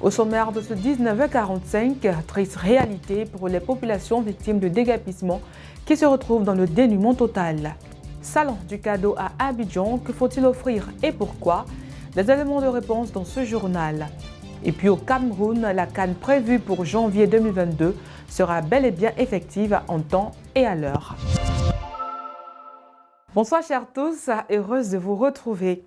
Au sommaire de ce 19h45, triste réalité pour les populations victimes de déguerpissement qui se retrouvent dans le dénuement total. Salon du cadeau à Abidjan, que faut-il offrir et pourquoi? Des éléments de réponse dans ce journal. Et puis au Cameroun, la CAN prévue pour janvier 2022 sera bel et bien effective en temps et à l'heure. Bonsoir chers tous, heureuse de vous retrouver.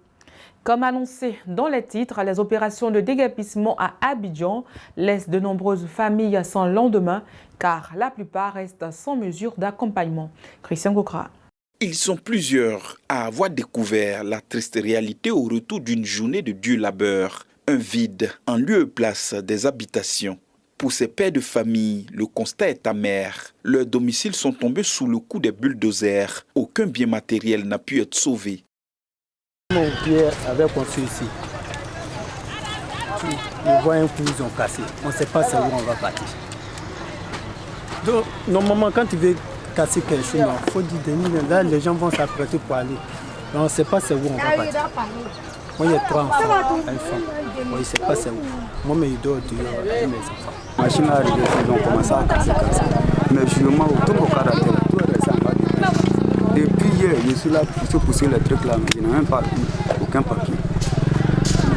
Comme annoncé dans les titres, les opérations de déguerpissement à Abidjan laissent de nombreuses familles sans lendemain car la plupart restent sans mesure d'accompagnement. Christian Gokra. Ils sont plusieurs à avoir découvert la triste réalité au retour d'une journée de dur labeur. Un vide en lieu et place des habitations. Pour ces pères de famille, le constat est amer. Leurs domiciles sont tombés sous le coup des bulldozers. Aucun bien matériel n'a pu être sauvé. Mon père avait construit ici. Ils voient un coup, ils ont cassé. On ne sait pas où on va partir. Donc, normalement, quand tu veux casser quelque chose, il faut dire là, les gens vont s'apprêter pour aller. Donc, on ne sait pas où on va partir. Moi, il y a 3 enfants, une femme. Moi, il ne sait pas où. Moi, mais il doit dire avec mes enfants. La machine est arrivée, ils ont commencé à casser. Mais justement, tout le caractère, tout est resté en bas. Depuis hier, je suis là pour pousser les trucs là, mais je n'ai même pas eu aucun papier.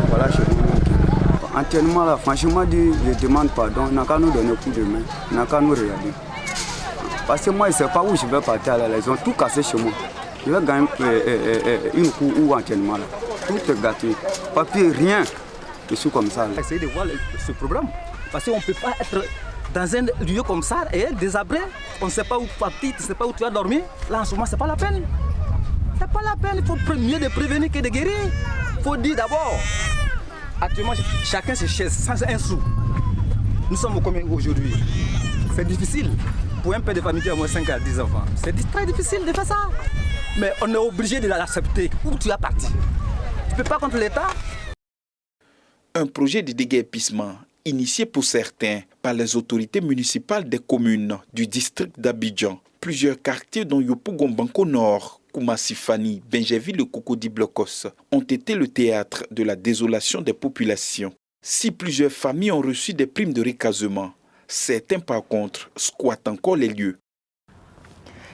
Voilà, chez moi. Entièrement là, franchement, je demande pardon, il n'a qu'à nous donner un coup de main, il n'a qu'à nous regarder. Parce que moi, je ne sais pas où je vais partir là, ils ont tout cassé chez moi. Je vais gagner une coup ou entièrement là. Tout est gâté. Papier, rien. Je suis comme ça. Essayez de voir ce problème. Parce qu'on ne peut pas être dans un lieu comme ça et être désabré. On ne sait pas où partir, tu ne sais pas où tu vas dormir. Là, en ce moment, ce n'est pas la peine. Ce n'est pas la peine. Il faut mieux de prévenir que de guérir. Il faut dire d'abord. Actuellement, chacun se cherche sans un sou. Nous sommes combien aujourd'hui? C'est difficile. Pour un père de famille qui a au moins 5 à 10 enfants, c'est très difficile de faire ça. Mais on est obligé de l'accepter. Où tu vas partir? Tu ne peux pas contre l'État. Un projet de déguerpissement initié pour certains par les autorités municipales des communes du district d'Abidjan. Plusieurs quartiers dont Yopougon-Banco Nord, Koumassifani, Benjéville et Cocody Blocos ont été le théâtre de la désolation des populations. Si plusieurs familles ont reçu des primes de recasement, certains par contre squattent encore les lieux.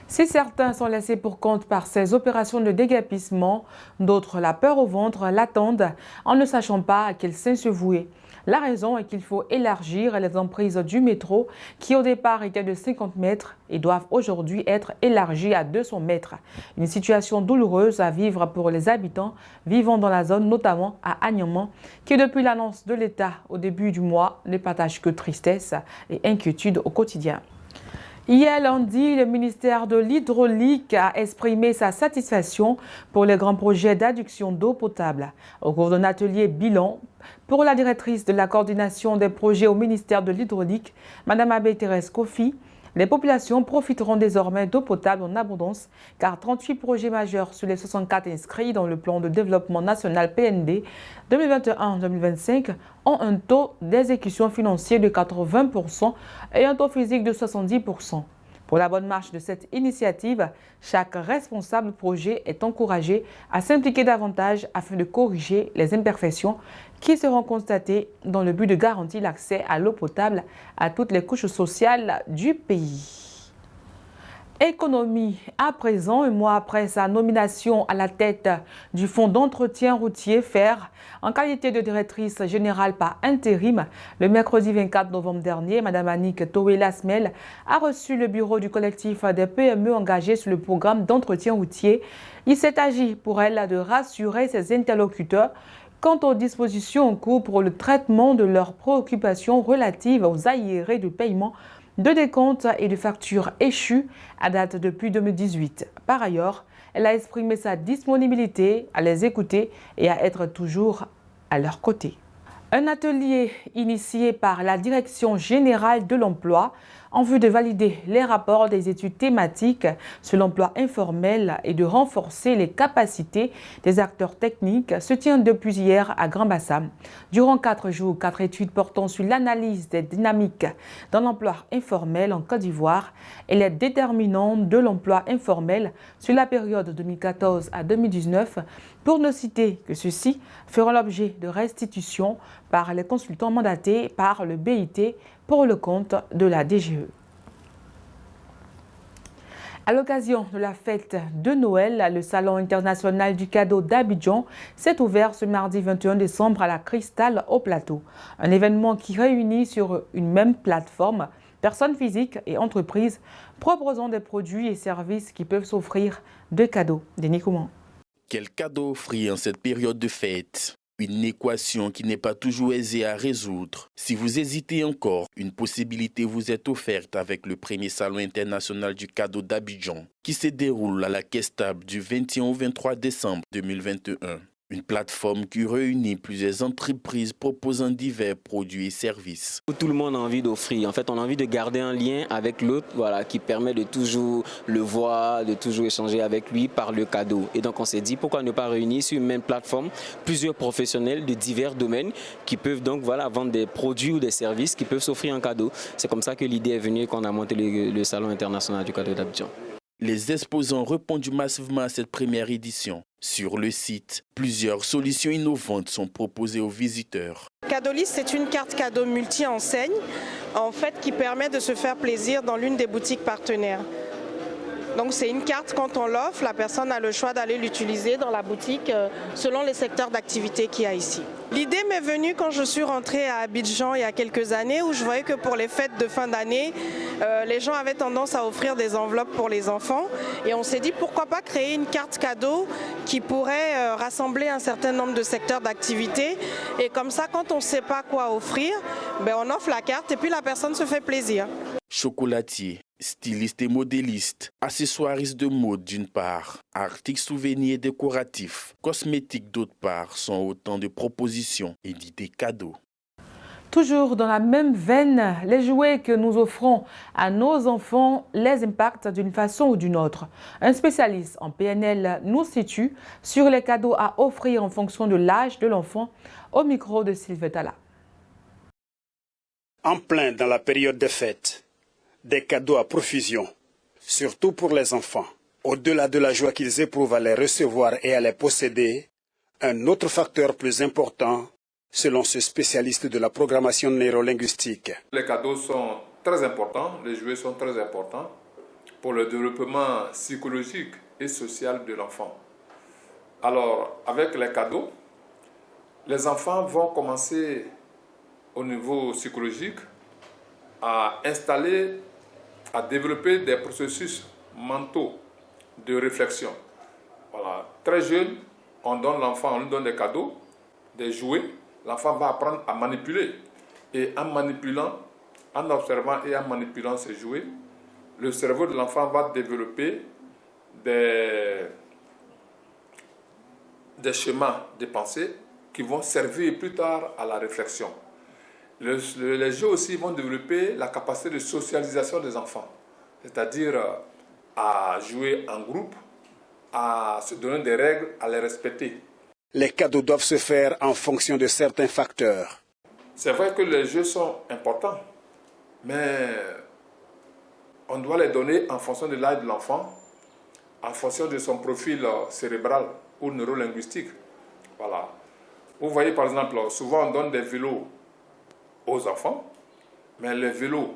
Si certains sont laissés pour compte par ces opérations de déguerpissement, d'autres, la peur au ventre, l'attendent en ne sachant pas à quel sein se vouer. La raison est qu'il faut élargir les emprises du métro qui au départ étaient de 50 mètres et doivent aujourd'hui être élargies à 200 mètres. Une situation douloureuse à vivre pour les habitants vivant dans la zone, notamment à Agnaman, qui depuis l'annonce de l'État au début du mois ne partage que tristesse et inquiétude au quotidien. Hier lundi, le ministère de l'Hydraulique a exprimé sa satisfaction pour les grands projets d'adduction d'eau potable. Au cours d'un atelier bilan, pour la directrice de la coordination des projets au ministère de l'Hydraulique, Mme Abbé Thérèse Kofi, les populations profiteront désormais d'eau potable en abondance car 38 projets majeurs sur les 64 inscrits dans le plan de développement national PND 2021-2025 ont un taux d'exécution financier de 80% et un taux physique de 70%. Pour la bonne marche de cette initiative, chaque responsable projet est encouragé à s'impliquer davantage afin de corriger les imperfections qui seront constatées dans le but de garantir l'accès à l'eau potable à toutes les couches sociales du pays. Économie. À présent, un mois après sa nomination à la tête du Fonds d'entretien routier FER, en qualité de directrice générale par intérim, le mercredi 24 novembre dernier, Mme Annick Toé-Lasmel a reçu le bureau du collectif des PME engagés sur le programme d'entretien routier. Il s'est agi pour elle de rassurer ses interlocuteurs quant aux dispositions en cours pour le traitement de leurs préoccupations relatives aux arriérés de paiement de décomptes et de factures échues à date depuis 2018. Par ailleurs, elle a exprimé sa disponibilité à les écouter et à être toujours à leur côté. Un atelier initié par la Direction générale de l'emploi en vue de valider les rapports des études thématiques sur l'emploi informel et de renforcer les capacités des acteurs techniques se tient depuis hier à Grand-Bassam. Durant 4 jours, 4 études portant sur l'analyse des dynamiques dans l'emploi informel en Côte d'Ivoire et les déterminants de l'emploi informel sur la période 2014 à 2019, pour ne citer que ceux-ci, feront l'objet de restitution par les consultants mandatés par le BIT pour le compte de la DGE. À l'occasion de la fête de Noël, le Salon international du cadeau d'Abidjan s'est ouvert ce mardi 21 décembre à la Cristal au Plateau. Un événement qui réunit sur une même plateforme personnes physiques et entreprises proposant des produits et services qui peuvent s'offrir de cadeaux. Denis Kouman. Quel cadeau offrir en cette période de fête? Une équation qui n'est pas toujours aisée à résoudre. Si vous hésitez encore, une possibilité vous est offerte avec le premier Salon international du cadeau d'Abidjan qui se déroule à la Caisse Table du 21 au 23 décembre 2021. Une plateforme qui réunit plusieurs entreprises proposant divers produits et services. Tout le monde a envie d'offrir. En fait, on a envie de garder un lien avec l'autre, voilà, qui permet de toujours le voir, de toujours échanger avec lui par le cadeau. Et donc, on s'est dit, pourquoi ne pas réunir sur une même plateforme plusieurs professionnels de divers domaines qui peuvent donc vendre des produits ou des services qui peuvent s'offrir en cadeau. C'est comme ça que l'idée est venue quand on a monté le Salon international du cadeau d'Abidjan. Les exposants répondent massivement à cette première édition. Sur le site, plusieurs solutions innovantes sont proposées aux visiteurs. Cadolist, c'est une carte cadeau multi-enseigne en fait, qui permet de se faire plaisir dans l'une des boutiques partenaires. Donc c'est une carte, quand on l'offre, la personne a le choix d'aller l'utiliser dans la boutique selon les secteurs d'activité qu'il y a ici. L'idée m'est venue quand je suis rentrée à Abidjan il y a quelques années où je voyais que pour les fêtes de fin d'année, les gens avaient tendance à offrir des enveloppes pour les enfants et on s'est dit pourquoi pas créer une carte cadeau qui pourrait rassembler un certain nombre de secteurs d'activité et comme ça quand on ne sait pas quoi offrir, on offre la carte et puis la personne se fait plaisir. Chocolatier, styliste et modéliste, accessoiristes de mode d'une part, articles souvenirs et décoratifs, cosmétiques d'autre part sont autant de propositions et d'idées cadeaux. Toujours dans la même veine, les jouets que nous offrons à nos enfants les impactent d'une façon ou d'une autre. Un spécialiste en PNL nous situe sur les cadeaux à offrir en fonction de l'âge de l'enfant au micro de Sylvain Tala. En plein dans la période des fêtes, des cadeaux à profusion, surtout pour les enfants. Au-delà de la joie qu'ils éprouvent à les recevoir et à les posséder, un autre facteur plus important, selon ce spécialiste de la programmation neurolinguistique. Les cadeaux sont très importants, les jouets sont très importants pour le développement psychologique et social de l'enfant. Alors, avec les cadeaux, les enfants vont commencer au niveau psychologique à installer, à développer des processus mentaux de réflexion. Voilà. Très jeune, on lui donne des cadeaux, des jouets. L'enfant va apprendre à manipuler. Et en manipulant, en observant et en manipulant ces jouets, le cerveau de l'enfant va développer des schémas de pensée qui vont servir plus tard à la réflexion. Les jeux aussi vont développer la capacité de socialisation des enfants, c'est-à-dire à jouer en groupe, à se donner des règles, à les respecter. Les cadeaux doivent se faire en fonction de certains facteurs. C'est vrai que les jeux sont importants, mais on doit les donner en fonction de l'âge de l'enfant, en fonction de son profil cérébral ou neurolinguistique. Voilà. Vous voyez par exemple, souvent on donne des vélos aux enfants, mais les vélos,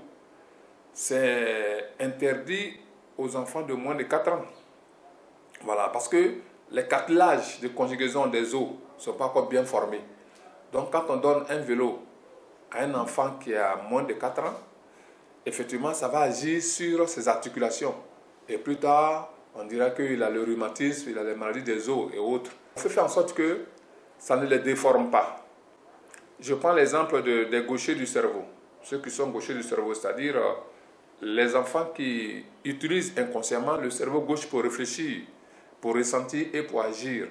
c'est interdit aux enfants de moins de 4 ans. Voilà, parce que les cartilages de conjugaison des os ne sont pas encore bien formés. Donc quand on donne un vélo à un enfant qui a moins de 4 ans, effectivement, ça va agir sur ses articulations. Et plus tard, on dira qu'il a le rhumatisme, il a les maladies des os et autres. Il faut faire en sorte que ça ne les déforme pas. Je prends l'exemple des gauchers du cerveau. Ceux qui sont gauchers du cerveau, c'est-à-dire les enfants qui utilisent inconsciemment le cerveau gauche pour réfléchir, pour ressentir et pour agir.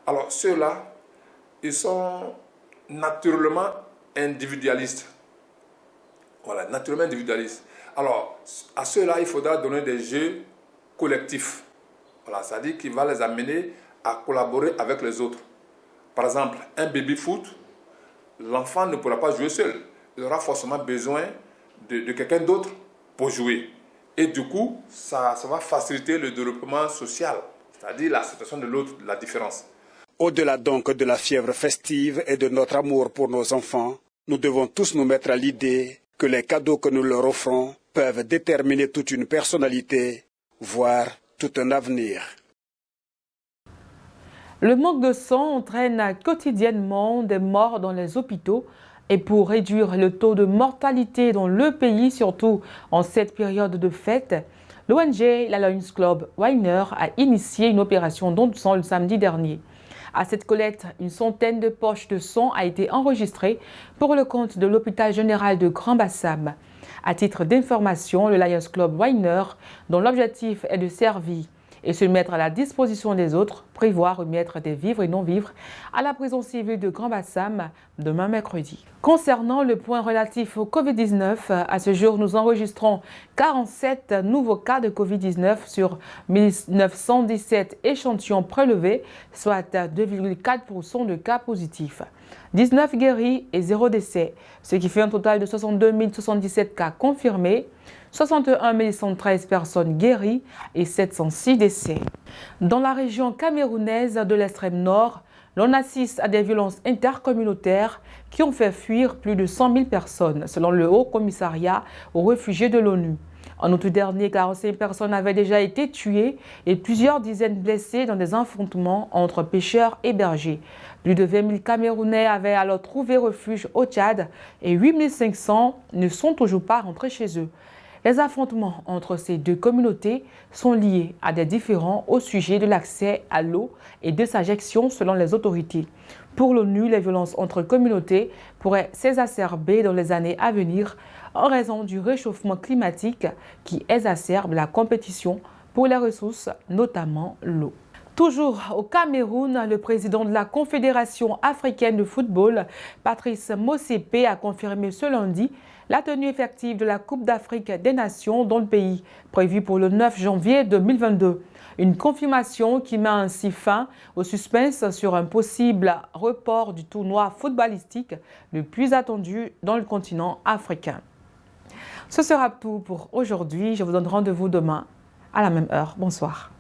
Alors ceux-là, ils sont naturellement individualistes. Voilà, naturellement individualistes. Alors, à ceux-là, il faudra donner des jeux collectifs. Voilà, c'est-à-dire qu'il va les amener à collaborer avec les autres. Par exemple, un baby-foot, l'enfant ne pourra pas jouer seul. Il aura forcément besoin de quelqu'un d'autre pour jouer. Et du coup, ça va faciliter le développement social, c'est-à-dire l'acceptation de l'autre, la différence. Au-delà donc de la fièvre festive et de notre amour pour nos enfants, nous devons tous nous mettre à l'idée que les cadeaux que nous leur offrons peuvent déterminer toute une personnalité, voire tout un avenir. Le manque de sang entraîne quotidiennement des morts dans les hôpitaux. Et pour réduire le taux de mortalité dans le pays, surtout en cette période de fête, l'ONG La Lions Club Weiner a initié une opération don de sang le samedi dernier. À cette collecte, une centaine de poches de sang a été enregistrée pour le compte de l'hôpital général de Grand-Bassam. À titre d'information, le Lions Club Weiner, dont l'objectif est de servir et se mettre à la disposition des autres, prévoit remettre des vivres et non-vivres à la prison civile de Grand-Bassam demain mercredi. Concernant le point relatif au Covid-19, à ce jour, nous enregistrons 47 nouveaux cas de Covid-19 sur 1917 échantillons prélevés, soit 2,4% de cas positifs. 19 guéris et 0 décès, ce qui fait un total de 62 077 cas confirmés, 61 113 personnes guéries et 706 décès. Dans la région camerounaise de l'extrême nord, l'on assiste à des violences intercommunautaires qui ont fait fuir plus de 100 000 personnes, selon le Haut Commissariat aux réfugiés de l'ONU. En août dernier, 45 personnes avaient déjà été tuées et plusieurs dizaines blessées dans des affrontements entre pêcheurs et bergers. Plus de 20 000 Camerounais avaient alors trouvé refuge au Tchad et 8 500 ne sont toujours pas rentrés chez eux. Les affrontements entre ces deux communautés sont liés à des différends au sujet de l'accès à l'eau et de sa gestion selon les autorités. Pour l'ONU, les violences entre communautés pourraient s'exacerber dans les années à venir en raison du réchauffement climatique qui exacerbe la compétition pour les ressources, notamment l'eau. Toujours au Cameroun, le président de la Confédération africaine de football, Patrice Motsepe, a confirmé ce lundi la tenue effective de la Coupe d'Afrique des Nations dans le pays, prévue pour le 9 janvier 2022. Une confirmation qui met ainsi fin au suspense sur un possible report du tournoi footballistique le plus attendu dans le continent africain. Ce sera tout pour aujourd'hui. Je vous donne rendez-vous demain à la même heure. Bonsoir.